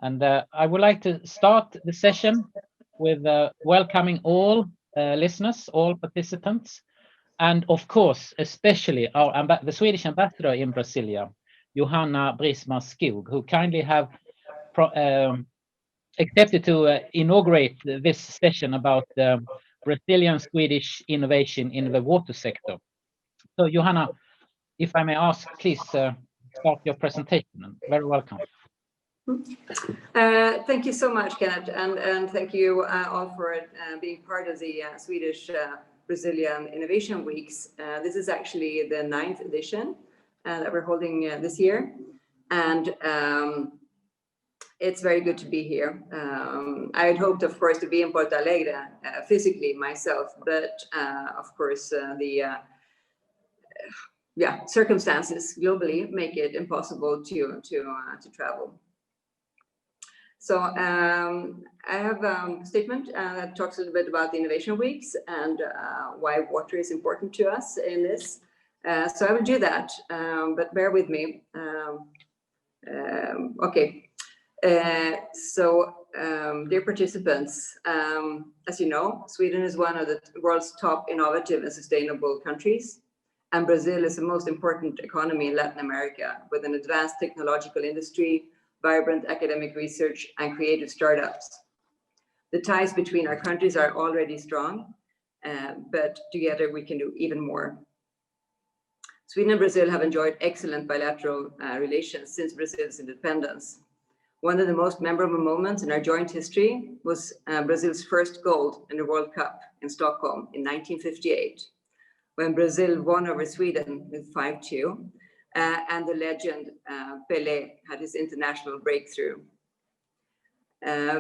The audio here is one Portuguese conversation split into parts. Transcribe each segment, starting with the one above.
And I would like to start the session with welcoming all listeners, all participants, and of course, especially the Swedish ambassador in Brasilia, Johanna Brismar Skog, who kindly have accepted to inaugurate this session about Brazilian Swedish innovation in the water sector. So, Johanna, if I may ask, please start your presentation. Very welcome. Thank you so much, Kenneth, and thank you all for being part of the Swedish Brazilian Innovation Weeks. This is actually the 9th edition that we're holding this year, and it's very good to be here. I had hoped, of course, to be in Porto Alegre physically myself, but of course the circumstances globally make it impossible to travel. So I have a statement that talks a little bit about the Innovation Weeks and why water is important to us in this. So I will do that, but bear with me. Okay. Dear participants, as you know, Sweden is one of the world's top innovative and sustainable countries, and Brazil is the most important economy in Latin America with an advanced technological industry, vibrant academic research, and creative startups. The ties between our countries are already strong, but together we can do even more. Sweden and Brazil have enjoyed excellent bilateral relations since Brazil's independence. One of the most memorable moments in our joint history was Brazil's first gold in the World Cup in Stockholm in 1958, when Brazil won over Sweden with 5-2. And the legend Pelé had his international breakthrough.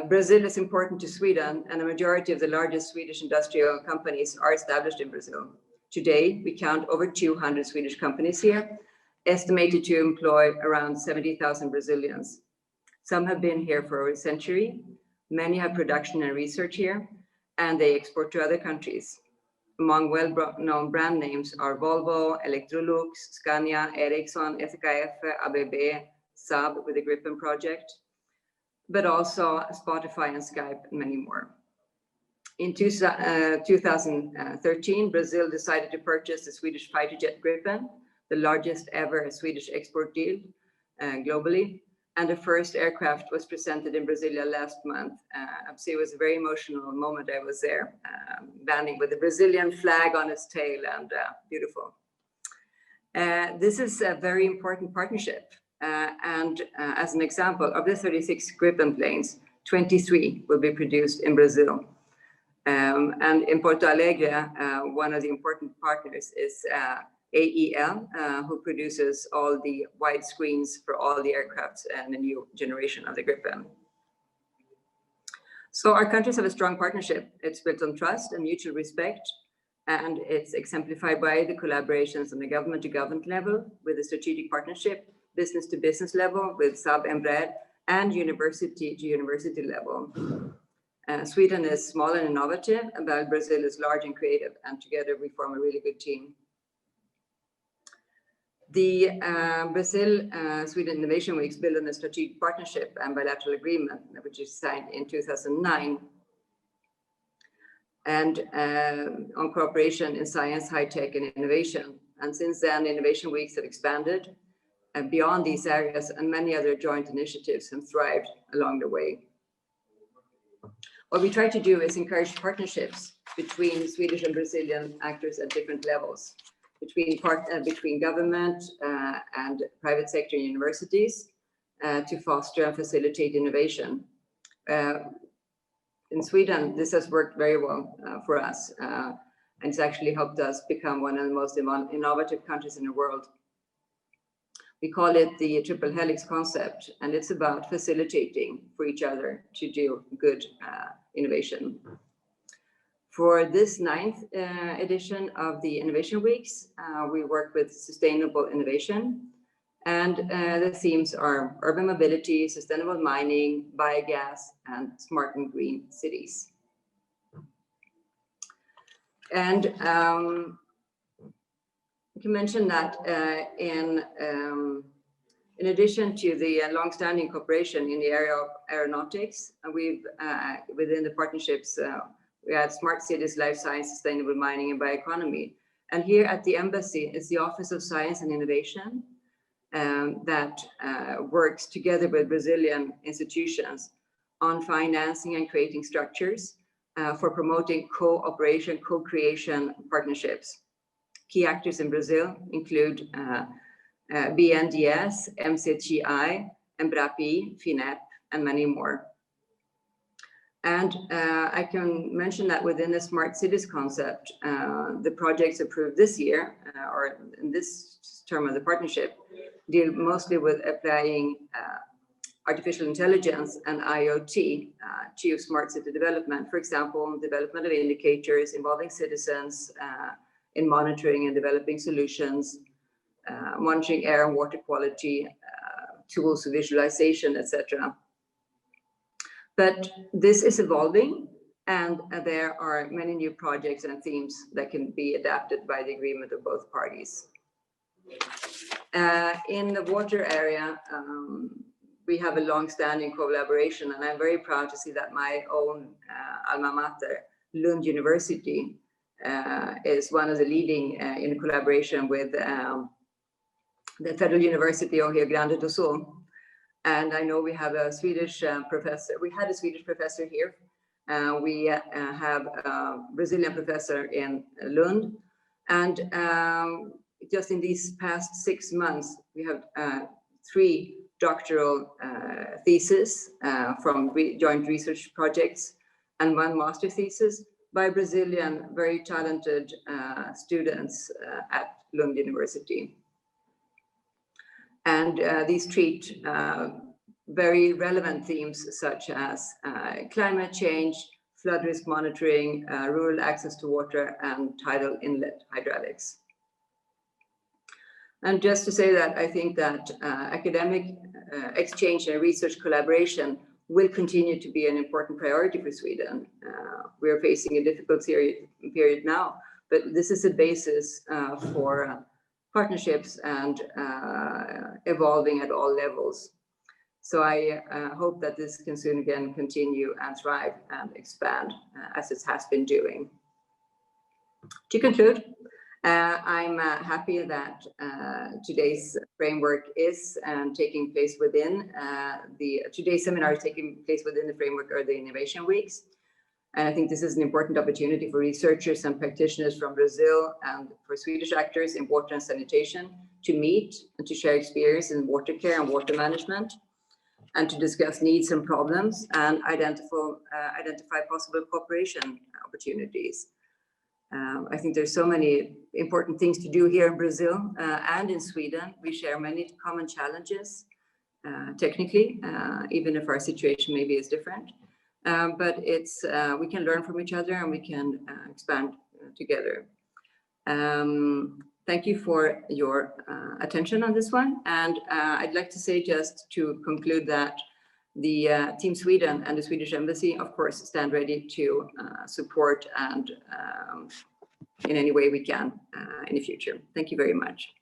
Brazil is important to Sweden, and a majority of the largest Swedish industrial companies are established in Brazil. Today, we count over 200 Swedish companies here, estimated to employ around 70,000 Brazilians. Some have been here for over a century, many have production and research here, and they export to other countries. Among well-known brand names are Volvo, Electrolux, Scania, Ericsson, SKF, ABB, Saab with the Gripen project, but also Spotify and Skype and many more. In 2013, Brazil decided to purchase the Swedish fighter jet Gripen, the largest ever Swedish export deal globally. And the first aircraft was presented in Brasilia last month. So it was a very emotional moment. I was there, landing with the Brazilian flag on its tail, and beautiful. This is a very important partnership. And as an example, of the 36 Gripen planes, 23 will be produced in Brazil. And in Porto Alegre, one of the important partners is AEL, who produces all the wide screens for all the aircrafts and the new generation of the Gripen. So our countries have a strong partnership. It's built on trust and mutual respect, and it's exemplified by the collaborations on the government-to-government level with a strategic partnership, business-to-business level with Saab and Embraer, and university-to-university level. Sweden is small and innovative, while Brazil is large and creative, and together we form a really good team. The Brazil-Sweden Innovation Weeks build on a strategic partnership and bilateral agreement, which is signed in 2009, and on cooperation in science, high tech, and innovation. And since then, Innovation Weeks have expanded beyond these areas, and many other joint initiatives have thrived along the way. What we try to do is encourage partnerships between Swedish and Brazilian actors at different levels, between government and private sector and universities to foster and facilitate innovation. In Sweden, this has worked very well for us, and it's actually helped us become one of the most innovative countries in the world. We call it the triple helix concept, and it's about facilitating for each other to do good innovation. For this 9th edition of the Innovation Weeks, we work with sustainable innovation, and the themes are urban mobility, sustainable mining, biogas, and smart and green cities. And you can mention that in In addition to the long-standing cooperation in the area of aeronautics, we've within the partnerships, we have smart cities, life science, sustainable mining, and bioeconomy. And here at the embassy is the Office of Science and Innovation that works together with Brazilian institutions on financing and creating structures for promoting cooperation, co-creation partnerships. Key actors in Brazil include BNDES, MCTI, Embrapi, FINEP, and many more. And I can mention that within the Smart Cities concept, the projects approved this year, or in this term of the partnership, deal mostly with applying artificial intelligence and IoT to smart city development. For example, development of indicators involving citizens in monitoring and developing solutions, monitoring air and water quality, tools of visualization, etc. But this is evolving, and there are many new projects and themes that can be adapted by the agreement of both parties. In the water area, we have a long-standing collaboration, and I'm very proud to see that my own alma mater, Lund University, is one of the leading in collaboration with the Federal University of Rio Grande do Sul. And I know we have a Swedish professor. We had a Swedish professor here. We have a Brazilian professor in Lund. And just in these past 6 months, we have 3 doctoral theses from joint research projects and 1 master thesis by Brazilian, very talented students at Lund University. And these treat very relevant themes such as climate change, flood risk monitoring, rural access to water, and tidal inlet hydraulics. And just to say that I think that academic exchange and research collaboration will continue to be an important priority for Sweden. We are facing a difficult period now, but this is a basis for partnerships and evolving at all levels. So I hope that this can soon again continue and thrive and expand as it has been doing. To conclude, I'm happy that today's framework is taking place within today's seminar is taking place within the framework of the Innovation Weeks. And I think this is an important opportunity for researchers and practitioners from Brazil and for Swedish actors in water and sanitation to meet and to share experience in water care and water management, and to discuss needs and problems and identify possible cooperation opportunities. I think there's so many important things to do here in Brazil and in Sweden. We share many common challenges technically, even if our situation maybe is different. But it's we can learn from each other and we can expand together. Thank you for your attention on this one. And I'd like to say, just to conclude, that the Team Sweden and the Swedish Embassy, of course, stand ready to support and in any way we can in the future. Thank you very much.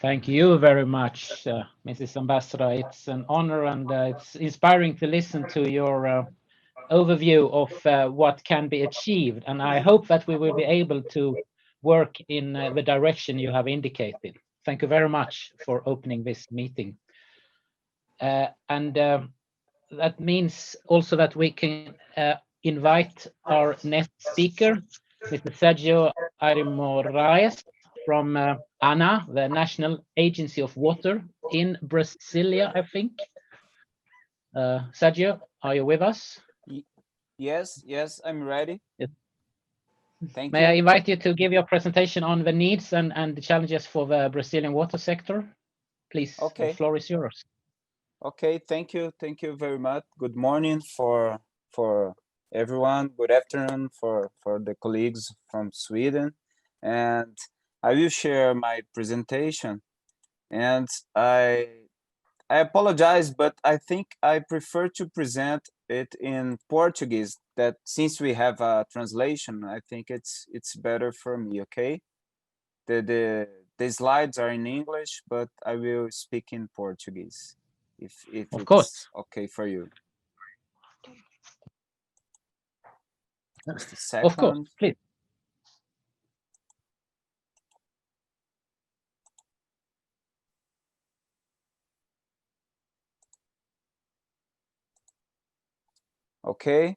Thank you very much, Mrs. Ambassador. It's an honor, and it's inspiring to listen to your overview of what can be achieved. And I hope that we will be able to work in the direction you have indicated. Thank you very much for opening this meeting. That means also that we can invite our next speaker, Mr. Sergio Moraes, from ANA, the National Agency of Water in Brasilia, I think. Sergio, are you with us? Yes, I'm ready. Yes. Thank May you. I invite you to give your presentation on the needs and the challenges for the Brazilian water sector? Please, Okay. The floor is yours. Okay, thank you very much. Good morning for everyone. Good afternoon for the colleagues from Sweden. And I will share my presentation. And I apologize, but I think I prefer to present it in Portuguese, that since we have a translation, I think it's better for me, okay? The slides are in English, but I will speak in Portuguese if Of it's course. okay for you. Just a Of course, second. please. Ok?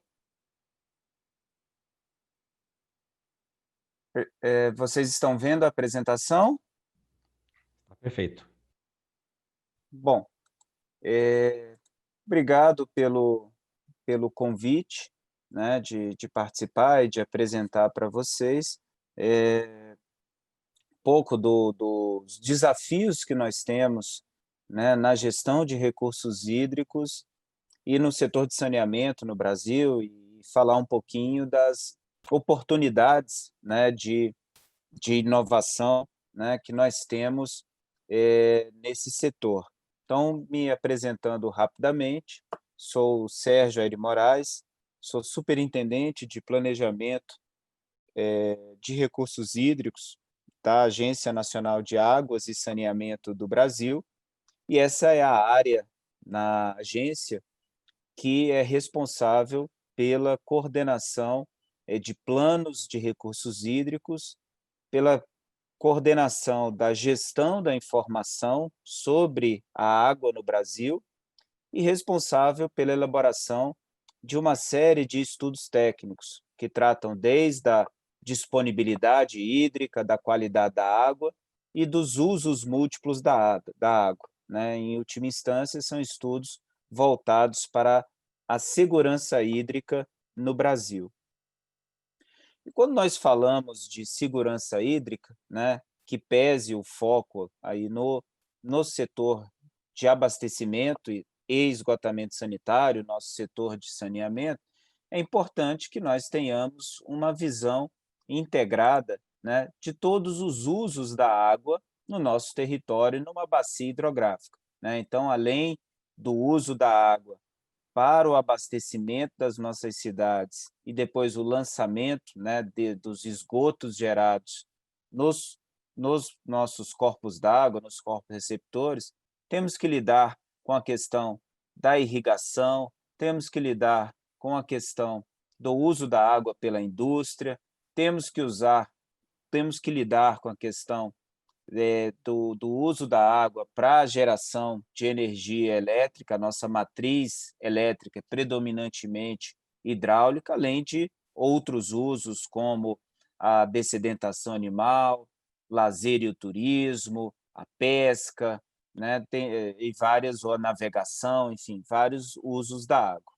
Vocês estão vendo a apresentação? Tá perfeito. Bom, obrigado pelo convite, né, de participar e de apresentar para vocês pouco dos desafios que nós temos, né, na gestão de recursos hídricos e no setor de saneamento no Brasil, e falar um pouquinho das oportunidades, né, de inovação, né, que nós temos nesse setor. Então, me apresentando rapidamente, sou Sérgio Aire Moraes, sou superintendente de planejamento de recursos hídricos da Agência Nacional de Águas e Saneamento do Brasil, e essa é a área na agência que é responsável pela coordenação de planos de recursos hídricos, pela coordenação da gestão da informação sobre a água no Brasil e responsável pela elaboração de uma série de estudos técnicos que tratam desde a disponibilidade hídrica, da qualidade da água e dos usos múltiplos da água, né? Em última instância, são estudos voltados para a segurança hídrica no Brasil. E quando nós falamos de segurança hídrica, né, que pese o foco aí no setor de abastecimento e esgotamento sanitário, nosso setor de saneamento, é importante que nós tenhamos uma visão integrada, né, de todos os usos da água no nosso território, numa bacia hidrográfica, né? Então, além do uso da água para o abastecimento das nossas cidades e depois o lançamento, né, dos esgotos gerados nos nossos corpos d'água, nos corpos receptores, temos que lidar com a questão da irrigação, temos que lidar com a questão do uso da água pela indústria, temos que lidar com a questão do uso da água para a geração de energia elétrica, a nossa matriz elétrica é predominantemente hidráulica, além de outros usos como a dessedentação animal, lazer e o turismo, a pesca, né, e várias, ou a navegação, enfim, vários usos da água.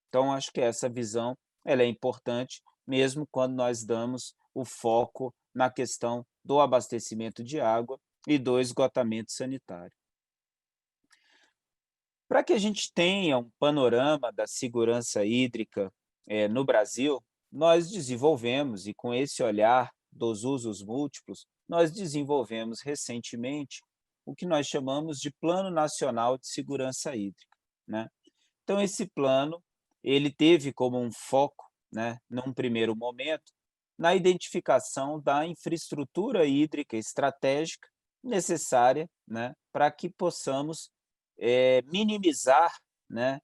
Então, acho que essa visão ela é importante, mesmo quando nós damos o foco na questão do abastecimento de água e do esgotamento sanitário. Para que a gente tenha um panorama da segurança hídrica no Brasil, nós desenvolvemos, e com esse olhar dos usos múltiplos, nós desenvolvemos recentemente o que nós chamamos de Plano Nacional de Segurança Hídrica, né? Então, esse plano ele teve como um foco, né, num primeiro momento, na identificação da infraestrutura hídrica estratégica necessária, né, para que possamos minimizar, né,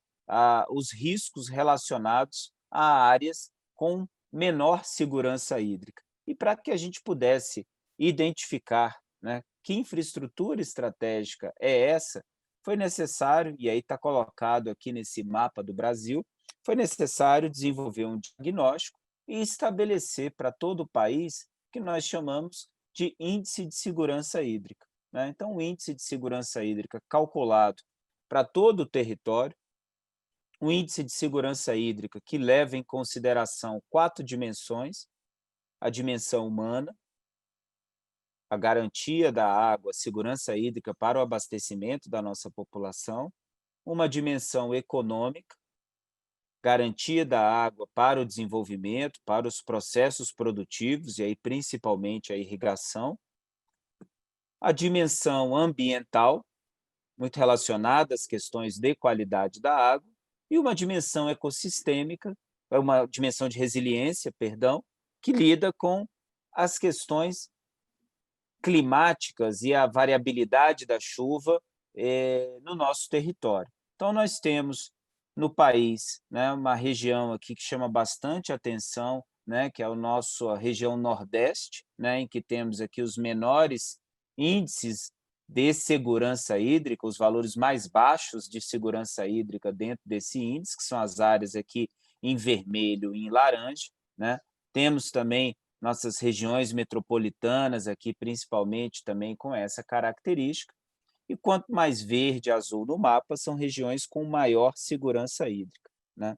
os riscos relacionados a áreas com menor segurança hídrica. E para que a gente pudesse identificar, né, que infraestrutura estratégica é essa, foi necessário, e aí está colocado aqui nesse mapa do Brasil, foi necessário desenvolver um diagnóstico e estabelecer para todo o país o que nós chamamos de índice de segurança hídrica, né? Então, o índice de segurança hídrica calculado para todo o território, um índice de segurança hídrica que leva em consideração 4 dimensões: a dimensão humana, a garantia da água, a segurança hídrica para o abastecimento da nossa população, uma dimensão econômica, garantia da água para o desenvolvimento, para os processos produtivos, e aí principalmente a irrigação, a dimensão ambiental, muito relacionada às questões de qualidade da água, e uma dimensão ecossistêmica, uma dimensão de resiliência, perdão, que lida com as questões climáticas e a variabilidade da chuva no nosso território. Então, nós temos no país, né, uma região aqui que chama bastante atenção, né, que é a região Nordeste, né, em que temos aqui os menores índices de segurança hídrica, os valores mais baixos de segurança hídrica dentro desse índice, que são as áreas aqui em vermelho e em laranja, né? Temos também nossas regiões metropolitanas aqui, principalmente também com essa característica, e quanto mais verde e azul no mapa, são regiões com maior segurança hídrica, né?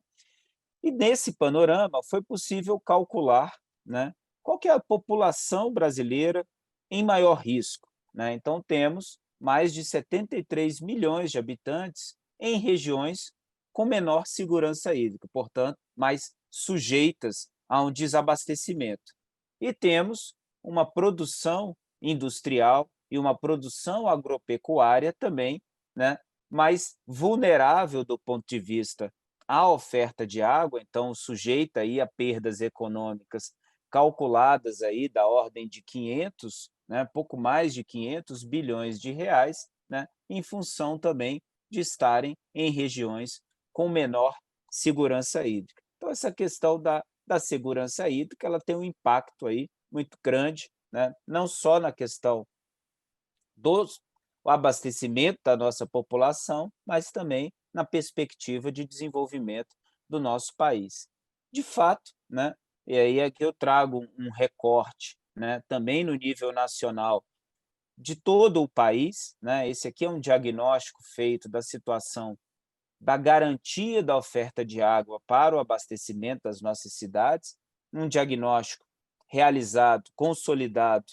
E nesse panorama foi possível calcular, né, qual que é a população brasileira em maior risco, né? Então temos mais de 73 milhões de habitantes em regiões com menor segurança hídrica, portanto, mais sujeitas a um desabastecimento. E temos uma produção industrial e uma produção agropecuária também, né, mais vulnerável do ponto de vista à oferta de água, então sujeita aí a perdas econômicas calculadas aí da ordem de 500, né, pouco mais de 500 bilhões de reais, né, em função também de estarem em regiões com menor segurança hídrica. Então, essa questão da segurança hídrica ela tem um impacto aí muito grande, né, não só na questão do abastecimento da nossa população, mas também na perspectiva de desenvolvimento do nosso país. De fato, né, e aí é que eu trago um recorte, né, também no nível nacional de todo o país, né, esse aqui é um diagnóstico feito da situação da garantia da oferta de água para o abastecimento das nossas cidades, um diagnóstico realizado, consolidado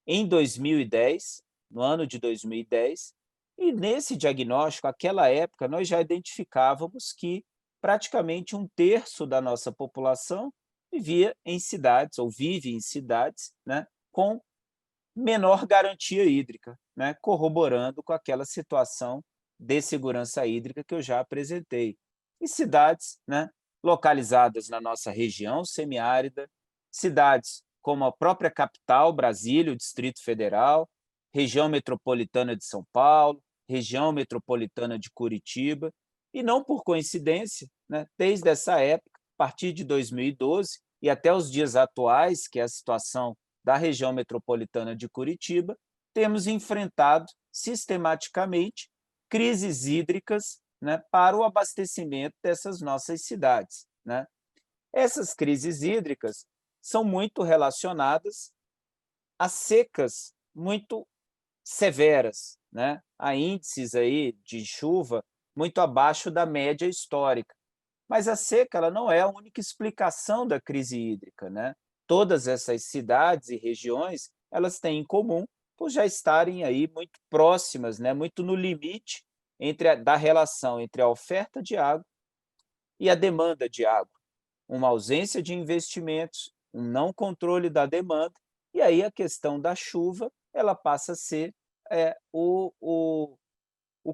em 2010, no ano de 2010, e nesse diagnóstico, aquela época, nós já identificávamos que praticamente um terço da nossa população vivia em cidades, ou vive em cidades, né, com menor garantia hídrica, né, corroborando com aquela situação de segurança hídrica que eu já apresentei. E cidades, né, localizadas na nossa região semiárida, cidades como a própria capital, Brasília, o Distrito Federal, região metropolitana de São Paulo, região metropolitana de Curitiba, e não por coincidência, né, desde essa época, a partir de 2012 e até os dias atuais, que é a situação da região metropolitana de Curitiba, temos enfrentado sistematicamente crises hídricas, né, para o abastecimento dessas nossas cidades, né? Essas crises hídricas são muito relacionadas a secas muito severas, né? A índices aí de chuva muito abaixo da média histórica. Mas a seca ela não é a única explicação da crise hídrica, né? Todas essas cidades e regiões, elas têm em comum por já estarem aí muito próximas, né, muito no limite da relação entre a oferta de água e a demanda de água. Uma ausência de investimentos, um não controle da demanda, e aí a questão da chuva ela passa a ser o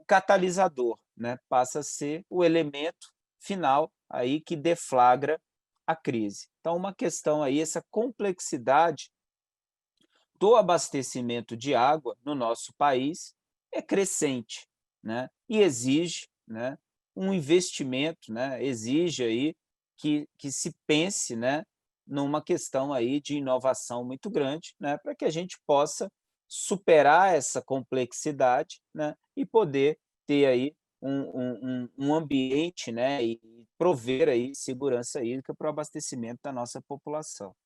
catalisador, né? Passa a ser o elemento final aí que deflagra a crise. Então, uma questão aí, essa complexidade do abastecimento de água no nosso país é crescente, né? E exige, né, um investimento, né? Exige aí que se pense, né, numa questão aí de inovação muito grande, né, para que a gente possa superar essa complexidade, né, e poder ter aí um ambiente, né, e prover aí segurança hídrica para o abastecimento da nossa população.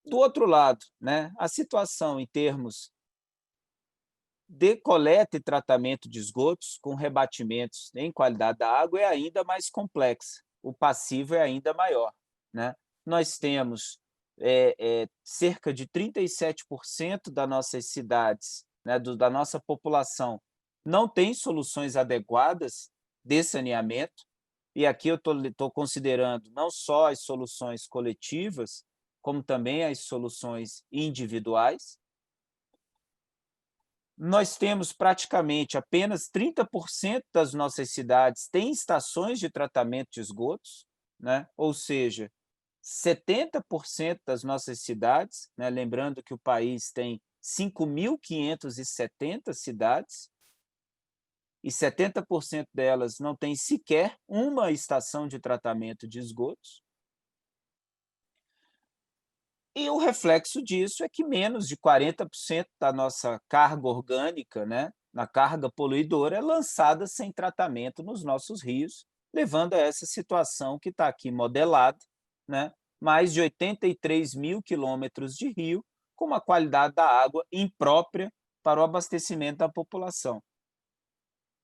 Do outro lado, né, a situação em termos de coleta e tratamento de esgotos com rebatimentos em qualidade da água é ainda mais complexa, o passivo é ainda maior, né? Nós temos cerca de 37% das nossas cidades, né, da nossa população, não tem soluções adequadas de saneamento, e aqui eu estou considerando não só as soluções coletivas, como também as soluções individuais. nós temos praticamente apenas 30% das nossas cidades têm estações de tratamento de esgotos, né? Ou seja, 70% das nossas cidades, né? Lembrando que o país tem 5.570 cidades, e 70% delas não tem sequer uma estação de tratamento de esgotos. E o reflexo disso é que menos de 40% da nossa carga orgânica, né, na carga poluidora, é lançada sem tratamento nos nossos rios, levando a essa situação que está aqui modelada, né, mais de 83 mil quilômetros de rio, com uma qualidade da água imprópria para o abastecimento da população.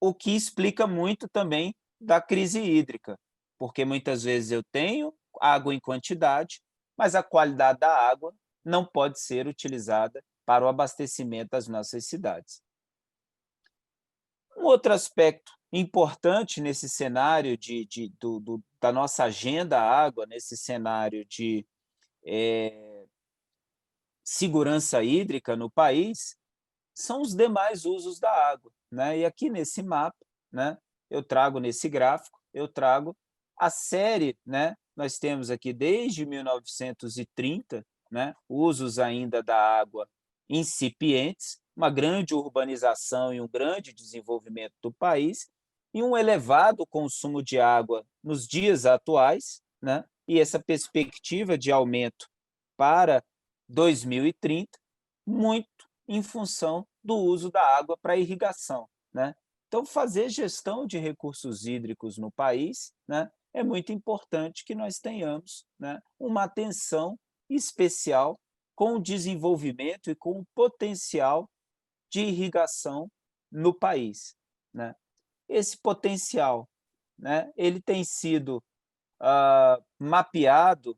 O que explica muito também da crise hídrica, porque muitas vezes eu tenho água em quantidade, mas a qualidade da água não pode ser utilizada para o abastecimento das nossas cidades. Um outro aspecto importante nesse cenário da nossa agenda água, nesse cenário de segurança hídrica no país, são os demais usos da água, né? E aqui nesse mapa, né, eu trago nesse gráfico, eu trago a série, né? Nós temos aqui desde 1930, né, usos ainda da água incipientes, uma grande urbanização e um grande desenvolvimento do país, e um elevado consumo de água nos dias atuais, né? E essa perspectiva de aumento para 2030, muito em função do uso da água para irrigação, né? Então, fazer gestão de recursos hídricos no país, né, é muito importante que nós tenhamos, né, uma atenção especial com o desenvolvimento e com o potencial de irrigação no país, né? Esse potencial, né, ele tem sido mapeado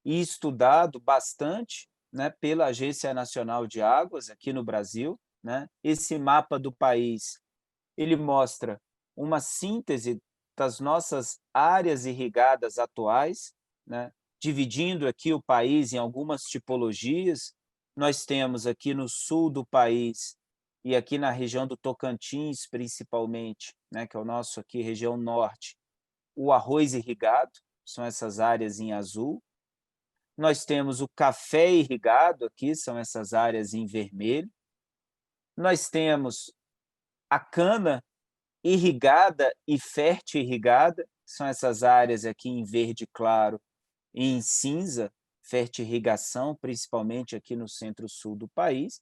e estudado bastante, né, pela Agência Nacional de Águas aqui no Brasil, né? Esse mapa do país, ele mostra uma síntese das nossas áreas irrigadas atuais, né? Dividindo aqui o país em algumas tipologias. Nós temos aqui no sul do país e aqui na região do Tocantins, principalmente, né, que é o nosso aqui, região norte, o arroz irrigado, são essas áreas em azul. Nós temos o café irrigado aqui, são essas áreas em vermelho. Nós temos a cana irrigada e fértil irrigada, são essas áreas aqui em verde claro e em cinza, fértil irrigação, principalmente aqui no centro-sul do país.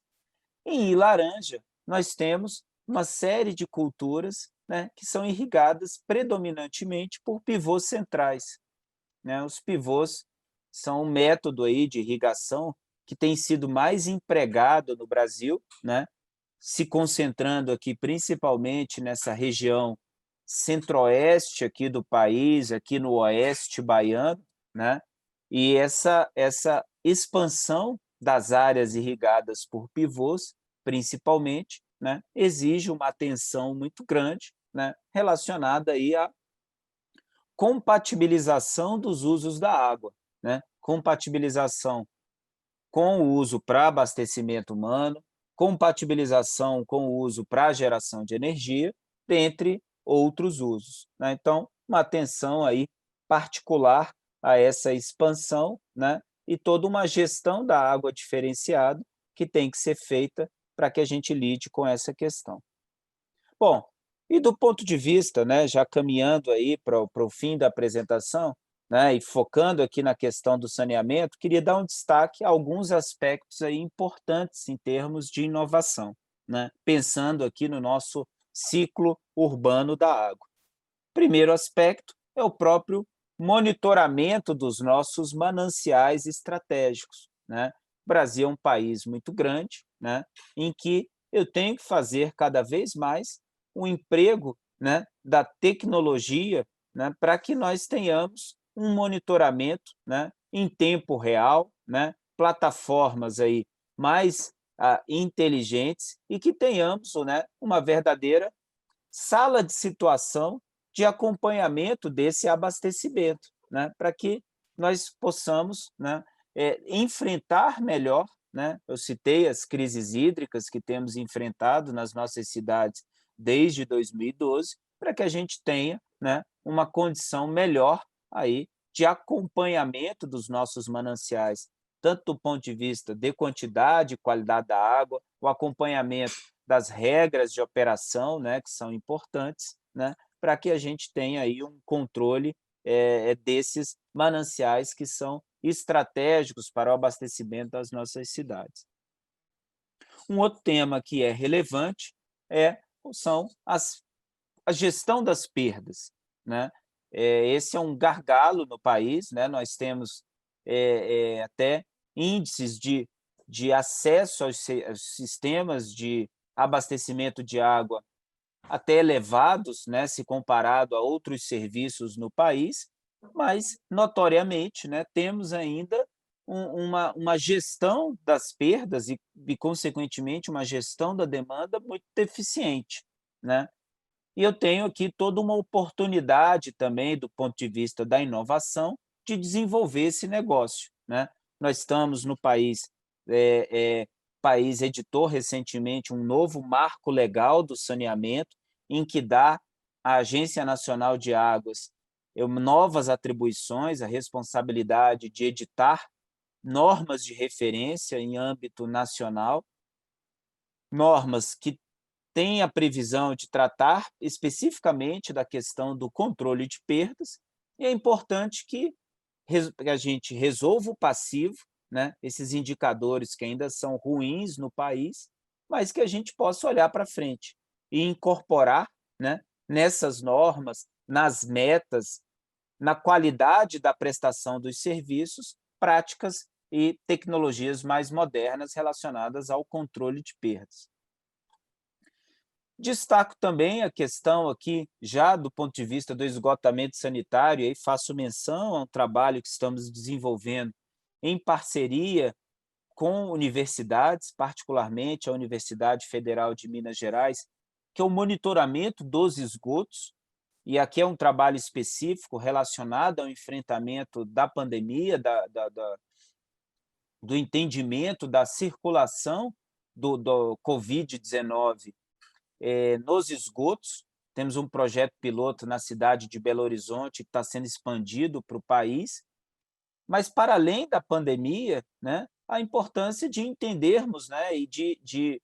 E em laranja, nós temos uma série de culturas, né, que são irrigadas predominantemente por pivôs centrais, né? Os pivôs são um método aí de irrigação que tem sido mais empregado no Brasil, né? Se concentrando aqui principalmente nessa região centro-oeste aqui do país, aqui no oeste baiano, né? E essa expansão das áreas irrigadas por pivôs, principalmente, né, exige uma atenção muito grande, né, relacionada aí à compatibilização dos usos da água, né? Compatibilização com o uso para abastecimento humano, compatibilização com o uso para geração de energia, dentre outros usos, né? Então, uma atenção aí particular a essa expansão, né? E toda uma gestão da água diferenciada que tem que ser feita para que a gente lide com essa questão. Bom, e do ponto de vista, né, já caminhando aí para o fim da apresentação, né, e focando aqui na questão do saneamento, queria dar um destaque a alguns aspectos aí importantes em termos de inovação, né, pensando aqui no nosso ciclo urbano da água. Primeiro aspecto é o próprio monitoramento dos nossos mananciais estratégicos, né? O Brasil é um país muito grande, né, em que eu tenho que fazer cada vez mais o emprego, né, da tecnologia, né, para que nós tenhamos um monitoramento, né, em tempo real, né, plataformas aí mais inteligentes e que tenhamos, né, uma verdadeira sala de situação de acompanhamento desse abastecimento, né, para que nós possamos, né, enfrentar melhor, né? Eu citei as crises hídricas que temos enfrentado nas nossas cidades desde 2012, para que a gente tenha, né, uma condição melhor aí de acompanhamento dos nossos mananciais, tanto do ponto de vista de quantidade e qualidade da água, o acompanhamento das regras de operação, né, que são importantes, né, para que a gente tenha aí um controle desses mananciais que são estratégicos para o abastecimento das nossas cidades. Um outro tema que é relevante são a gestão das perdas, né? Esse é um gargalo no país, né? Nós temos até índices de acesso aos sistemas de abastecimento de água até elevados, né, se comparado a outros serviços no país, mas, notoriamente, né, temos ainda uma gestão das perdas e, consequentemente, uma gestão da demanda muito deficiente, né? E eu tenho aqui toda uma oportunidade também, do ponto de vista da inovação, de desenvolver esse negócio, né? Nós estamos no país, país editou recentemente um novo marco legal do saneamento, em que dá à Agência Nacional de Águas novas atribuições, a responsabilidade de editar normas de referência em âmbito nacional, normas que têm a previsão de tratar especificamente da questão do controle de perdas, e é importante que a gente resolva o passivo, né, esses indicadores que ainda são ruins no país, mas que a gente possa olhar para frente e incorporar, né, nessas normas, nas metas, na qualidade da prestação dos serviços, práticas e tecnologias mais modernas relacionadas ao controle de perdas. Destaco também a questão aqui, já do ponto de vista do esgotamento sanitário, e aí faço menção a um trabalho que estamos desenvolvendo em parceria com universidades, particularmente a Universidade Federal de Minas Gerais, que é o monitoramento dos esgotos, e aqui é um trabalho específico relacionado ao enfrentamento da pandemia, do entendimento da circulação do Covid-19 nos esgotos. Temos um projeto piloto na cidade de Belo Horizonte que está sendo expandido para o país, mas para além da pandemia, né, a importância de entendermos, né, e de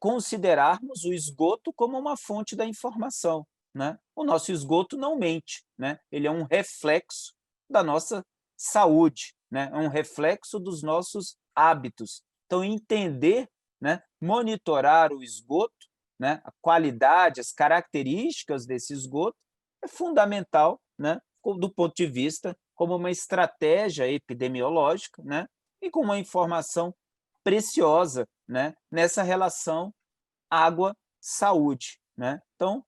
considerarmos o esgoto como uma fonte da informação, né? O nosso esgoto não mente, né? Ele é um reflexo da nossa saúde, né? É um reflexo dos nossos hábitos. Então, entender, né, monitorar o esgoto, né, a qualidade, as características desse esgoto é fundamental, né, do ponto de vista como uma estratégia epidemiológica, né, e com uma informação preciosa, né, nessa relação água-saúde, né? Então,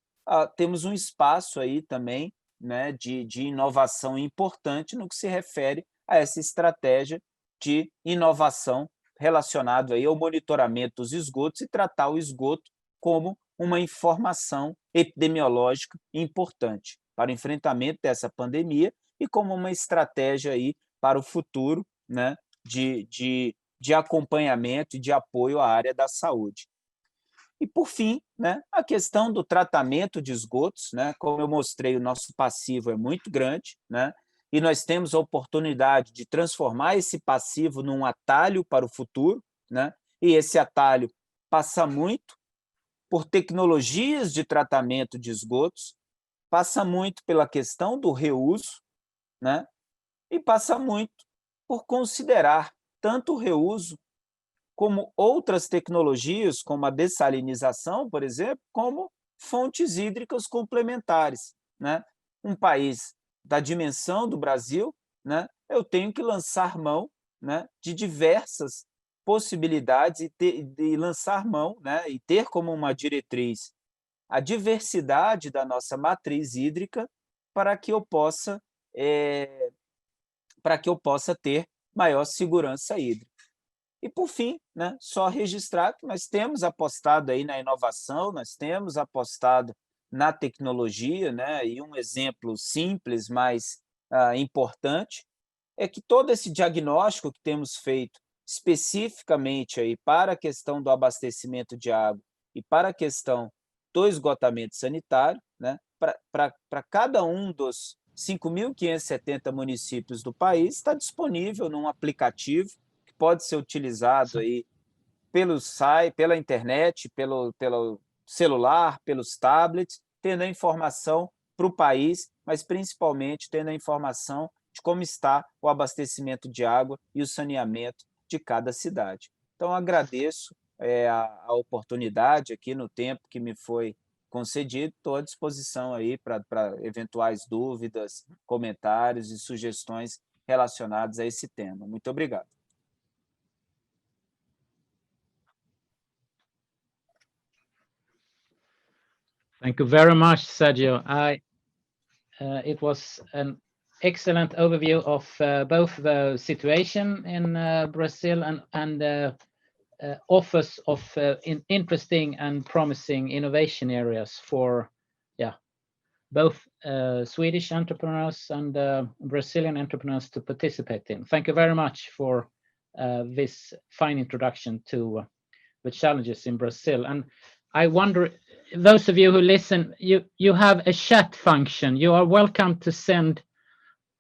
temos um espaço aí também, né, de inovação importante no que se refere a essa estratégia de inovação relacionado aí ao monitoramento dos esgotos e tratar o esgoto como uma informação epidemiológica importante para o enfrentamento dessa pandemia e como uma estratégia aí para o futuro, né, de acompanhamento e de apoio à área da saúde. E, por fim, né, a questão do tratamento de esgotos, né, como eu mostrei, o nosso passivo é muito grande, né, e nós temos a oportunidade de transformar esse passivo num atalho para o futuro, né, e esse atalho passa muito por tecnologias de tratamento de esgotos, passa muito pela questão do reuso, né, e passa muito por considerar tanto o reuso como outras tecnologias, como a dessalinização, por exemplo, como fontes hídricas complementares, né? Um país da dimensão do Brasil, né, eu tenho que lançar mão, né, de diversas possibilidades e lançar mão, né, e ter como uma diretriz a diversidade da nossa matriz hídrica para que eu possa ter maior segurança hídrica. E, por fim, né, só registrar que nós temos apostado aí na inovação, nós temos apostado na tecnologia, né, e um exemplo simples, mas importante, é que todo esse diagnóstico que temos feito especificamente aí para a questão do abastecimento de água e para a questão do esgotamento sanitário, né? Para cada um dos 5.570 municípios do país, está disponível num aplicativo que pode ser utilizado aí pelo site, pela internet, pelo celular, pelos tablets, tendo a informação para o país, mas principalmente tendo a informação de como está o abastecimento de água e o saneamento de cada cidade. Então, agradeço a oportunidade aqui no tempo que me foi concedido, estou à disposição aí para eventuais dúvidas, comentários e sugestões relacionados a esse tema. Muito obrigado. Thank you very much, Sergio. It was an excellent overview of both the situation in Brazil and offers of interesting and promising innovation areas for, both Swedish entrepreneurs and Brazilian entrepreneurs to participate in. Thank you very much for this fine introduction to the challenges in Brazil. And I wonder, those of you who listen, you have a chat function. You are welcome to send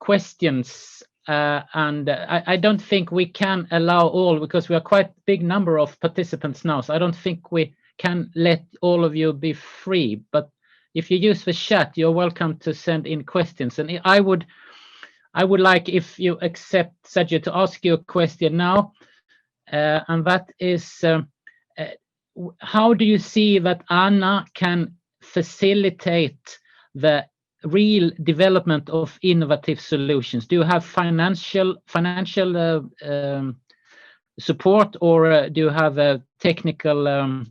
questions, and I don't think we can allow all, because we are quite a big number of participants now, so I don't think we can let all of you be free. But if you use the chat, you're welcome to send in questions. And I would like, if you accept, Sergio, to ask you a question now, and that is, how do you see that Anna can facilitate the real development of innovative solutions? Do you have financial support, or do you have a technical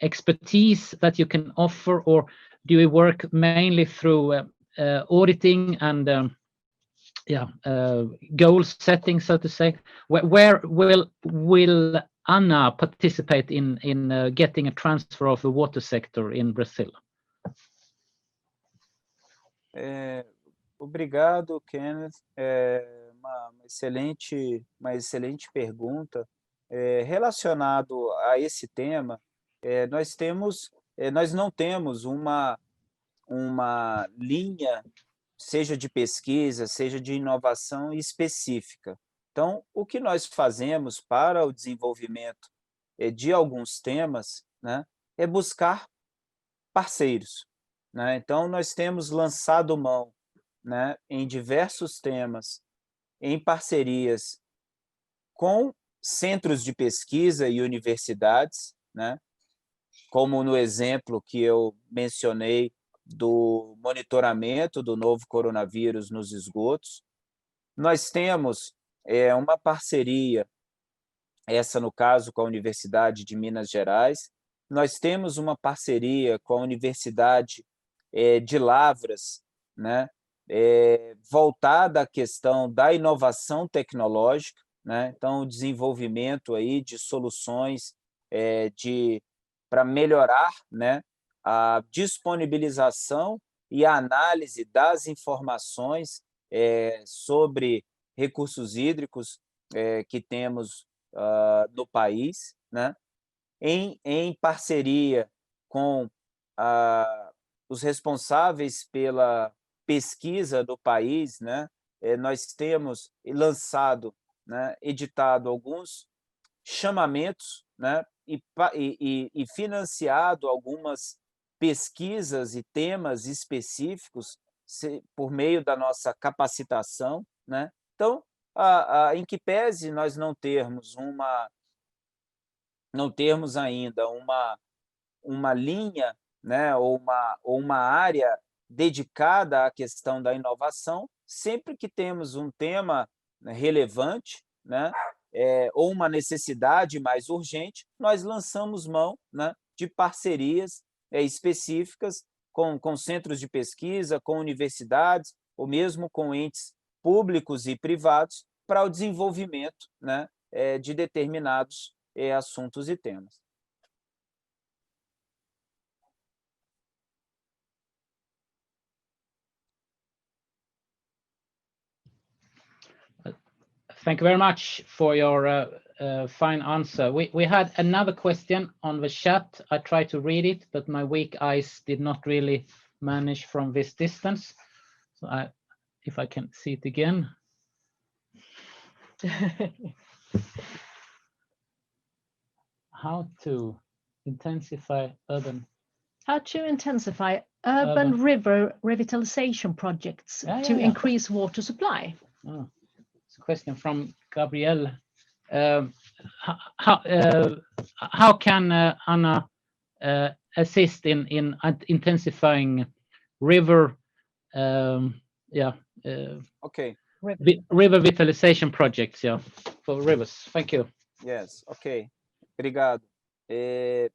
expertise that you can offer, or do you work mainly through auditing and goal setting, so to say? Where will Anna participate in getting a transfer of the water sector in Brazil? Obrigado, Kenneth. Uma excelente pergunta. Relacionado a esse tema, nós não temos uma linha, seja de pesquisa, seja de inovação específica. Então, o que nós fazemos para o desenvolvimento de alguns temas, né, é buscar parceiros, né? Então, nós temos lançado mão, né, em diversos temas, em parcerias com centros de pesquisa e universidades, né, como no exemplo que eu mencionei do monitoramento do novo coronavírus nos esgotos. Nós temos uma parceria, essa no caso com a Universidade de Minas Gerais. Nós temos uma parceria com a Universidade de Lavras, né, voltada à questão da inovação tecnológica, né? Então, o desenvolvimento aí de soluções para melhorar, né, a disponibilização e a análise das informações sobre recursos hídricos que temos no país, né? Em parceria com os responsáveis pela pesquisa do país, né? Nós temos lançado, né, editado alguns chamamentos, né, e financiado algumas pesquisas e temas específicos por meio da nossa capacitação, né? Então, em que pese nós não termos ainda uma linha, né, ou uma área dedicada à questão da inovação, sempre que temos um tema relevante, né, ou uma necessidade mais urgente, nós lançamos mão, né, de parcerias específicas com centros de pesquisa, com universidades, ou mesmo com entes públicos e privados, para o desenvolvimento, né, de determinados assuntos e temas. Thank you very much for your fine answer. We had another question on the chat. I tried to read it, but my weak eyes did not really manage from this distance. So if I can see it again. How to intensify urban urban river revitalization projects to increase water supply? Oh, it's a question from Gabrielle. How can Anna assist in intensifying river Okay. river vitalization projects for rivers? Thank you. Yes, ok. Obrigado.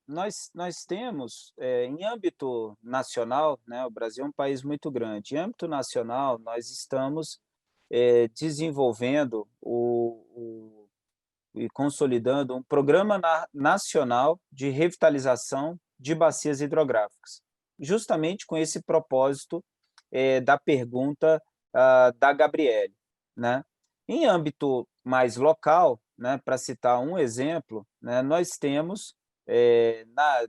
Nós temos, em âmbito nacional, né, o Brasil é um país muito grande. Em âmbito nacional, nós estamos desenvolvendo e consolidando um programa nacional de revitalização de bacias hidrográficas, justamente com esse propósito da pergunta da Gabriele, né? Em âmbito mais local, né, para citar um exemplo, né, nós temos na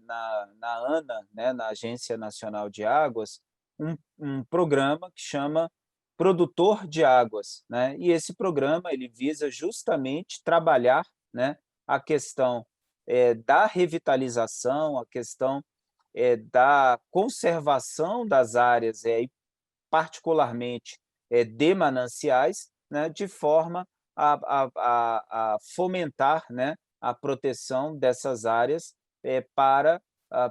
ANA, né, na Agência Nacional de Águas, um programa que chama Produtor de Águas, né? E esse programa ele visa justamente trabalhar, né, a questão da revitalização, a questão da conservação das áreas, particularmente de mananciais, né, de forma a fomentar, né, a proteção dessas áreas para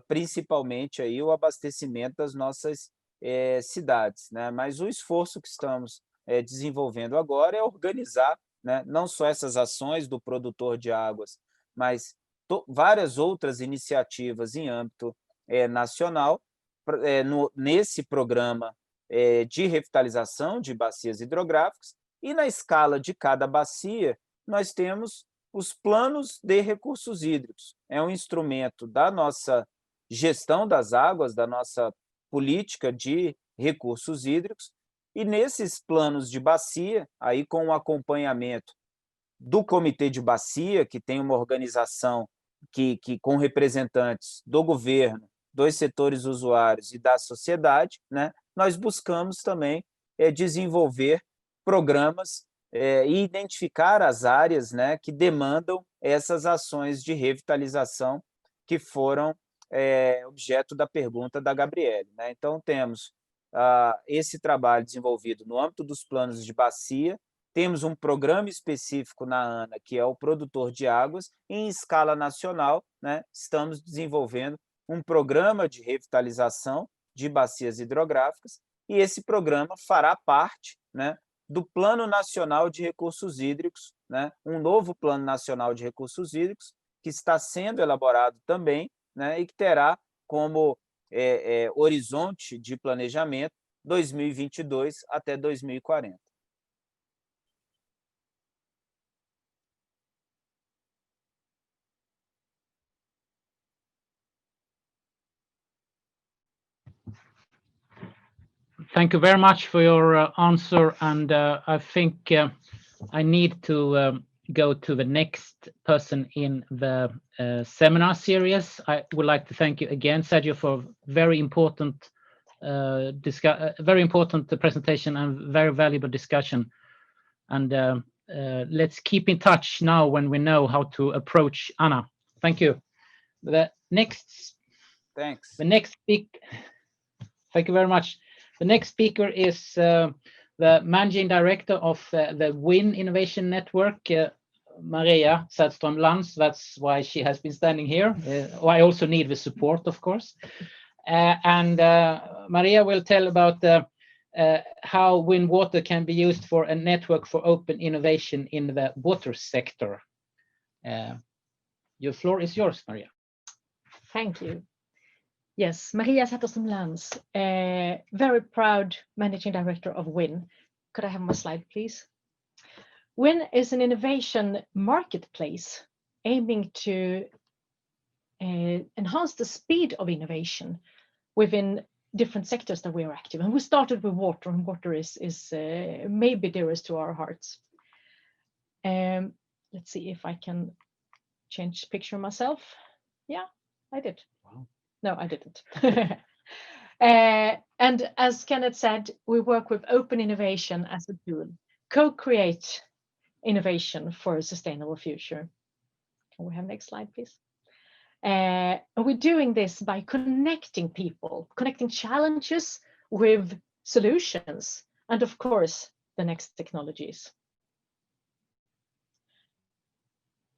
principalmente aí o abastecimento das nossas cidades, né? Mas o esforço que estamos desenvolvendo agora é organizar, né, não só essas ações do produtor de águas, mas várias outras iniciativas em âmbito nacional nesse programa de revitalização de bacias hidrográficas, e na escala de cada bacia nós temos os planos de recursos hídricos. É um instrumento da nossa gestão das águas, da nossa política de recursos hídricos, e nesses planos de bacia, aí com o acompanhamento do Comitê de Bacia, que tem uma organização que com representantes do governo, dos setores usuários e da sociedade, né, nós buscamos também desenvolver programas e identificar as áreas, né, que demandam essas ações de revitalização que foram objeto da pergunta da Gabriele, né? Então, temos esse trabalho desenvolvido no âmbito dos planos de bacia, temos um programa específico na ANA, que é o Produtor de Águas, e em escala nacional, né, estamos desenvolvendo um programa de revitalização de bacias hidrográficas, e esse programa fará parte, né, do Plano Nacional de Recursos Hídricos, né, um novo Plano Nacional de Recursos Hídricos, que está sendo elaborado também, né, e que terá como horizonte de planejamento 2022 até 2040. Thank you very much for your answer, and I think I need to go to the next person in the seminar series. I would like to thank you again, Sergio, for very important presentation and very valuable discussion. And let's keep in touch now when we know how to approach Anna. Thank you. Thanks. Thank you very much. The next speaker is the Managing Director of the WIN Innovation Network, Maria Sädström Lantz. That's why she has been standing here. I also need the support, of course. And Maria will tell about how WIN Water can be used for a network for open innovation in the water sector. Your floor is yours, Maria. Thank you. Yes, Maria Sädström Lantz, very proud Managing Director of WIN. Could I have my slide, please? WIN is an innovation marketplace aiming to enhance the speed of innovation within different sectors that we are active. And we started with water, and water is maybe dearest to our hearts. let's see if I can change picture myself. Yeah, I did. Wow. No, I didn't. And as Kenneth said, we work with open innovation as a tool, co-create innovation for a sustainable future. Can we have next slide, please? And we're doing this by connecting people, connecting challenges with solutions, and of course, the next technologies.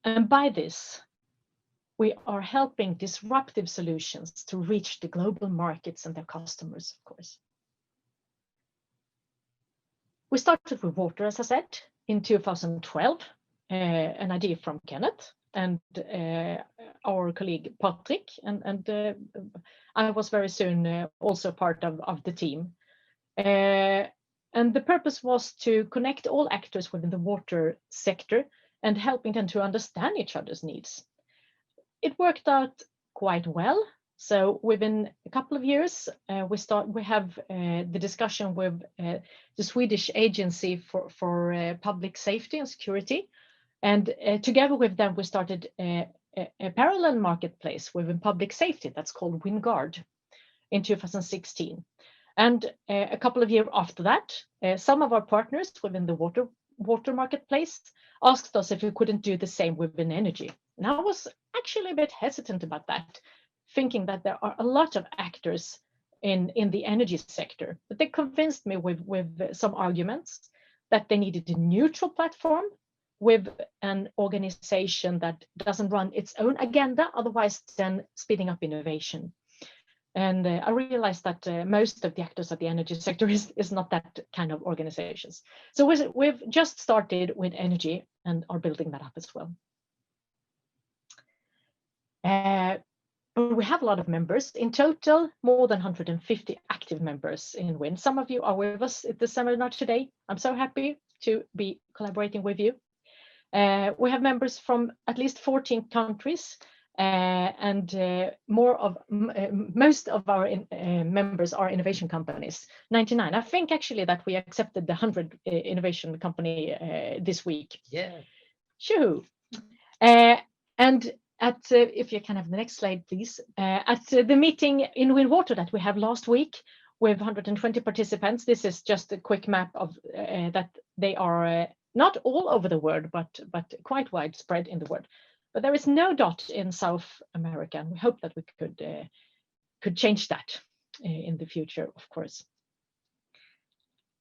And by this, we are helping disruptive solutions to reach the global markets and their customers, of course. We started with water, as I said, in 2012, an idea from Kenneth and our colleague Patrick, and I was very soon also part of the team. And the purpose was to connect all actors within the water sector and helping them to understand each other's needs. It worked out quite well. So within a couple of years, we have the discussion with the Swedish Agency for Public Safety and Security. And together with them, we started a parallel marketplace within public safety that's called WinGuard in 2016. And a couple of years after that, some of our partners within the water marketplace asked us if we couldn't do the same within energy. And I was actually a bit hesitant about that, thinking that there are a lot of actors in the energy sector. But they convinced me with some arguments that they needed a neutral platform with an organization that doesn't run its own agenda, otherwise then speeding up innovation. And I realized that most of the actors of the energy sector is not that kind of organizations. So we've just started with energy and are building that up as well. But we have a lot of members. In total, more than 150 active members in WIN. Some of you are with us at the seminar today. I'm so happy to be collaborating with you. We have members from at least 14 countries. And most of our members are innovation companies, 99. I think actually that we accepted the 100 innovation company this week. Yeah. Shoo. And if you can have the next slide, please. At the meeting in WIN Water that we have last week with 120 participants, this is just a quick map of that they are not all over the world, but quite widespread in the world. But there is no dot in South America, and we hope that we could change that in the future, of course.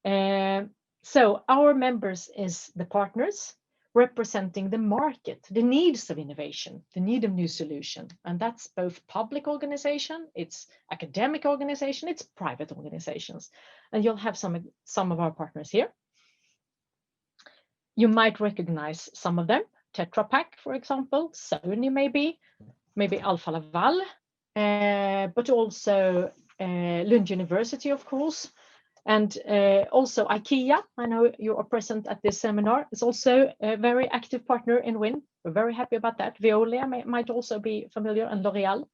So our members is the partners representing the market, the needs of innovation, the need of new solution, and that's both public organization, it's academic organization, it's private organizations, and you'll have some of our partners here. You might recognize some of them. Tetra Pak, for example, Sony maybe Alfa Laval, but also Lund University, of course, and also IKEA. I know you are present at this seminar. It's also a very active partner in WIN. We're very happy about that. Veolia might also be familiar, and L'Oreal,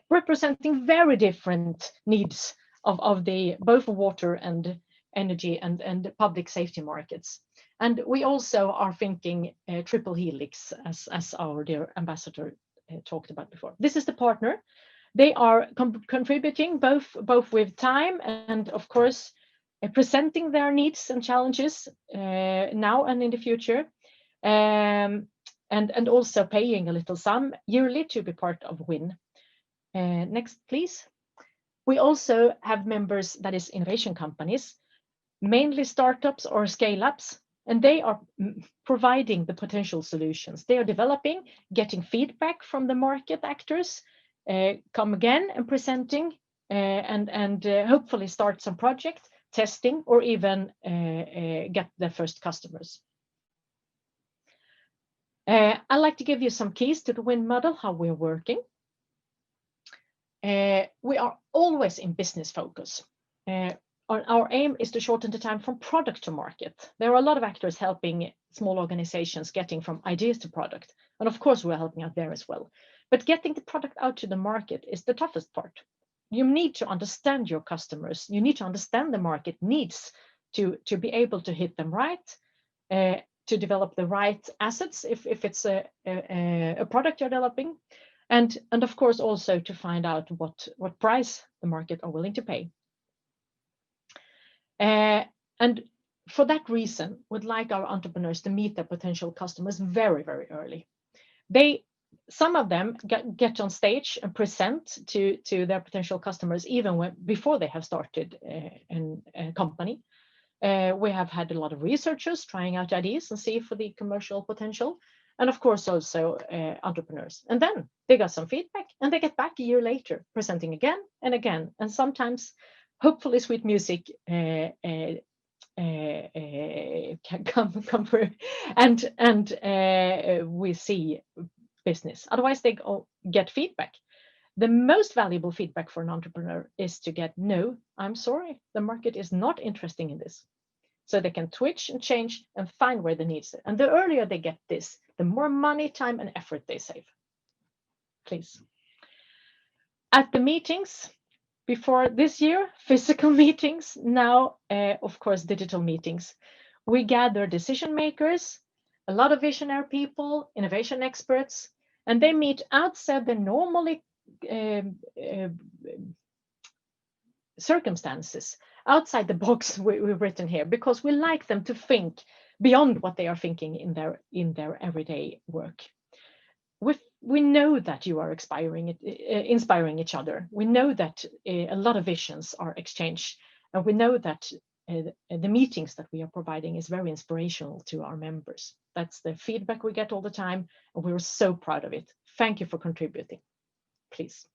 representing very different needs of the both water and energy and public safety markets. And we also are thinking triple helix, as our dear ambassador talked about before. This is the partner. They are contributing both with time and, of course, presenting their needs and challenges now and in the future, and also paying a little sum yearly to be part of WIN. Next, please. We also have members that is innovation companies, mainly startups or scale-ups. And they are providing the potential solutions. They are developing, getting feedback from the market actors, come again and presenting, and hopefully start some project, testing, or even get their first customers. I'd like to give you some keys to the WIN model, how we're working. We are always in business focus. Our aim is to shorten the time from product to market. There are a lot of actors helping small organizations getting from ideas to product. And of course, we're helping out there as well. But getting the product out to the market is the toughest part. You need to understand your customers. You need to understand the market needs to be able to hit them right, to develop the right assets if it's a product you're developing, and of course also to find out what price the market are willing to pay. And for that reason, would like our entrepreneurs to meet their potential customers very, very early. Some of them get on stage and present to their potential customers even before they have started a company. We have had a lot of researchers trying out ideas and see for the commercial potential, and of course also entrepreneurs. And then they got some feedback and they get back a year later, presenting again and again. And sometimes, hopefully, sweet music can come through, and we see business. Otherwise, they get feedback. The most valuable feedback for an entrepreneur is to get, no, I'm sorry, the market is not interested in this. So they can twitch and change and find where the needs are. And the earlier they get this, the more money, time, and effort they save. Please. At the meetings, before this year, physical meetings, now, of course, digital meetings. We gather decision makers, a lot of visionary people, innovation experts, and they meet outside the normally circumstances, outside the box we've written here, because we like them to think beyond what they are thinking in their everyday work. We know that you are inspiring each other. We know that a lot of visions are exchanged, and we know that the meetings that we are providing is very inspirational to our members. That's the feedback we get all the time, and we're so proud of it. Thank you for contributing. Please.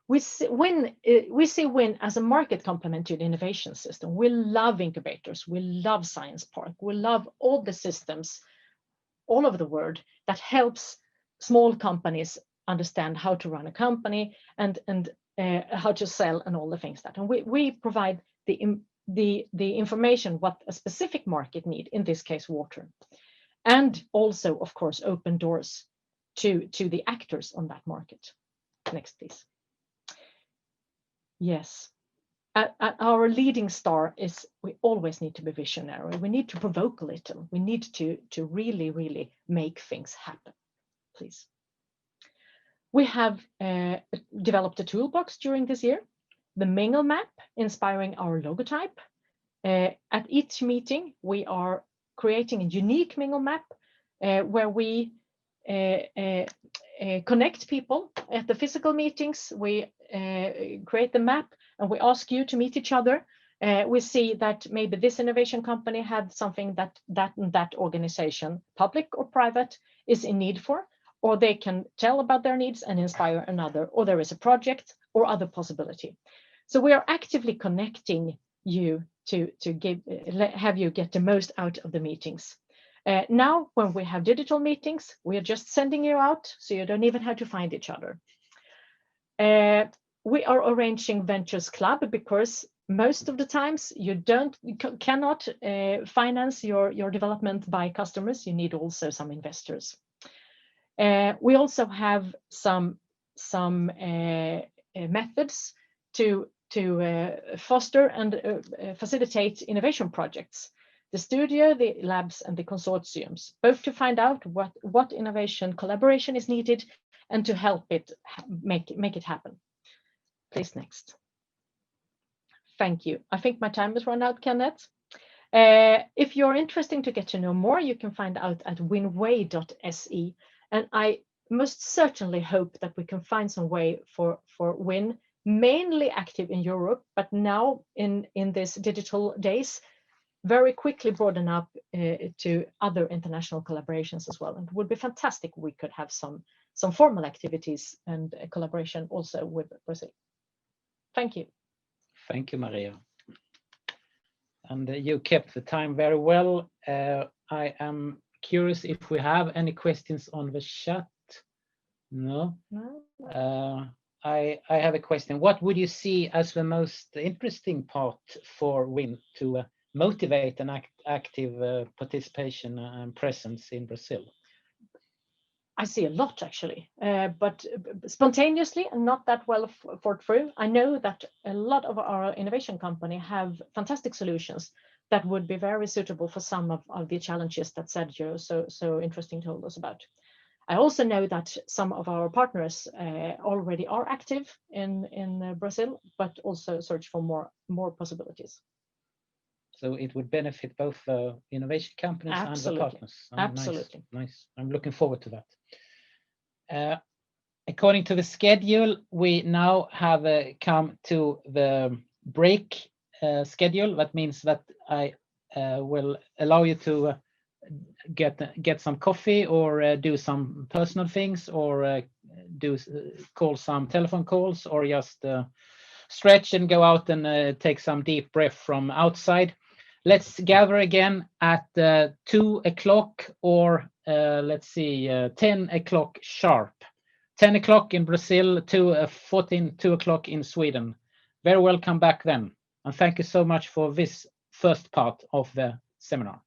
We see WIN as a market complement to the innovation system. We love incubators. We love Science Park. We love all the systems all over the world that helps small companies understand how to run a company and how to sell and all the things that. And we provide the information what a specific market need, in this case water, and also of course open doors to the actors on that market. Next, please. Yes. Our leading star is we always need to be visionary. We need to provoke a little. We need to really, really make things happen. Please. We have developed a toolbox during this year, the Mingle Map, inspiring our logotype. At each meeting, we are creating a unique Mingle Map where we connect people. At the physical meetings, we create the map and we ask you to meet each other. We see that maybe this innovation company had something that organization, public or private, is in need for, or they can tell about their needs and inspire another, or there is a project or other possibility. So we are actively connecting you to have you get the most out of the meetings. Now, when we have digital meetings, we are just sending you out, so you don't even have to find each other. We are arranging Ventures Club because most of the times you cannot finance your development by customers. You need also some investors. We also have some methods to foster and facilitate innovation projects. The studio, the labs, and the consortiums, both to find out what innovation collaboration is needed and to help it make it happen. Please, next. Thank you. I think my time has run out, Kenneth. If you're interested to get to know more, you can find out at winway.se. And I most certainly hope that we can find some way for WIN, mainly active in Europe, but now in these digital days, very quickly broaden up to other international collaborations as well. And it would be fantastic if we could have some formal activities and collaboration also with Brazil. Thank you. Thank you, Maria. And you kept the time very well. I am curious if we have any questions on the chat. No? No. I have a question. What would you see as the most interesting part for WIN to motivate an active participation and presence in Brazil? I see a lot actually, but spontaneously and not that well thought through. I know that a lot of our innovation company have fantastic solutions, that would be very suitable for some of the challenges that Sergio so interesting told us about. I also know that some of our partners already are active in Brazil, but also search for more possibilities. So it would benefit both innovation companies and the Absolutely. partners. Absolutely. Nice. I'm looking forward to that. According to the schedule, we now have come to the break schedule. That means that I will allow you to get some coffee or do some personal things or call some telephone calls or just stretch and go out and take some deep breath from outside. Let's gather again at 2 o'clock or let's see, 10 o'clock sharp. 10 o'clock in Brazil, 2 o'clock in Sweden. Very welcome back then. And thank you so much for this first part of the seminar.